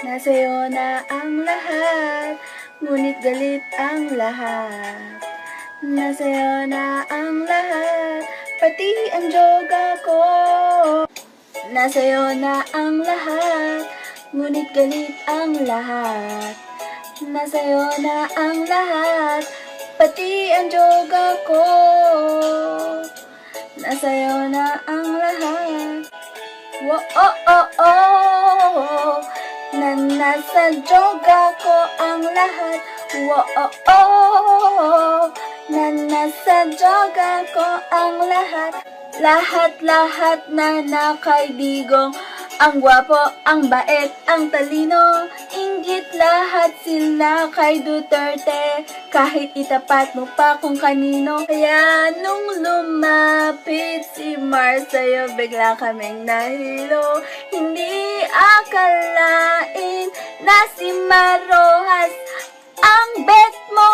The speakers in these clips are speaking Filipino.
Nasa'yo na ang lahat, ngunit galit ang lahat. Nasa'yo na ang lahat, pati ang yoga ko. Nasa'yo na ang lahat, ngunit galit ang lahat. Nasa'yo na ang lahat, pati ang yoga ko. Nasa'yo na ang lahat. Wo oh oh oh, na nasa yoga ko ang lahat. Wo oh oh, na nasa yoga ko ang lahat. Lahat-lahat na nakaibigang ang gwapo, ang bait, ang talino. Inggit lahat sila kay Duterte, kahit itapat mo pa kung kanino. Kaya nung lumapit si Mars sa'yo, bigla kaming nahilo. Hindi akalain na si Marojas ang bet mo.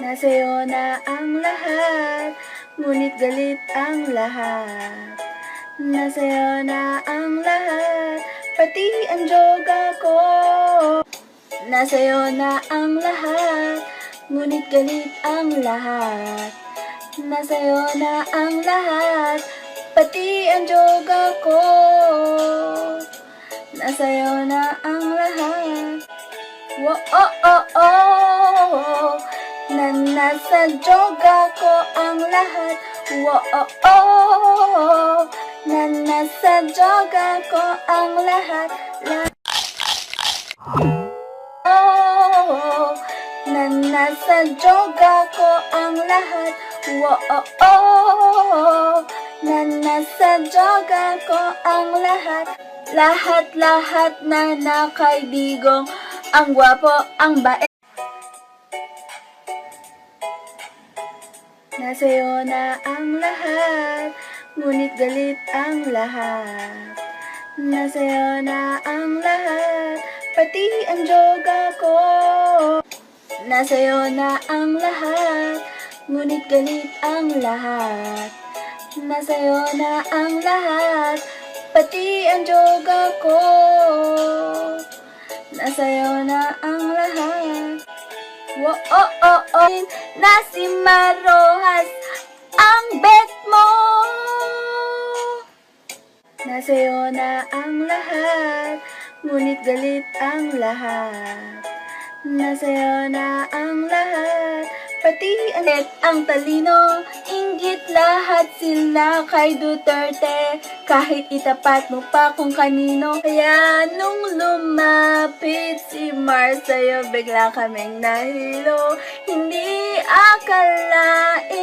Nasa'yo na ang lahat, ngunit galit ang lahat. Nasa'yo na ang lahat, pati ang yoga ko. Nasa'yo na ang lahat, ngunit galit ang lahat. Nasa'yo na ang lahat, pati ang yoga ko. Nasa'yo na ang lahat. Wo oh oh oh, na nasa yoga ko ang lahat. Wo oh oh, na nasa yoga ko ang lahat. Oh, na nasa yoga ko ang lahat. Wo oh oh, na nasa yoga ko ang lahat. Lahat-lahat na nakaibigang ang gwapo, ang bait. Nasa'yo na ang lahat, ngunit galit ang lahat. Nasa'yo na ang lahat, pati ang yoga ko. Nasa'yo na ang lahat, ngunit galit ang lahat. Nasa'yo na ang lahat, pati ang yoga ko. Nasa'yo na ang lahat. Wo oh oh oh, na si Marojas ang bet mo. Nasa'yo na ang lahat, ngunit galit ang lahat. Nasa'yo na ang lahat, pati ang talino. Inggit lahat sila kay Duterte, kahit itapat mo pa kung kanino. Kaya nung lumapit si Mars sa'yo, bigla kaming nahilo. Hindi akalain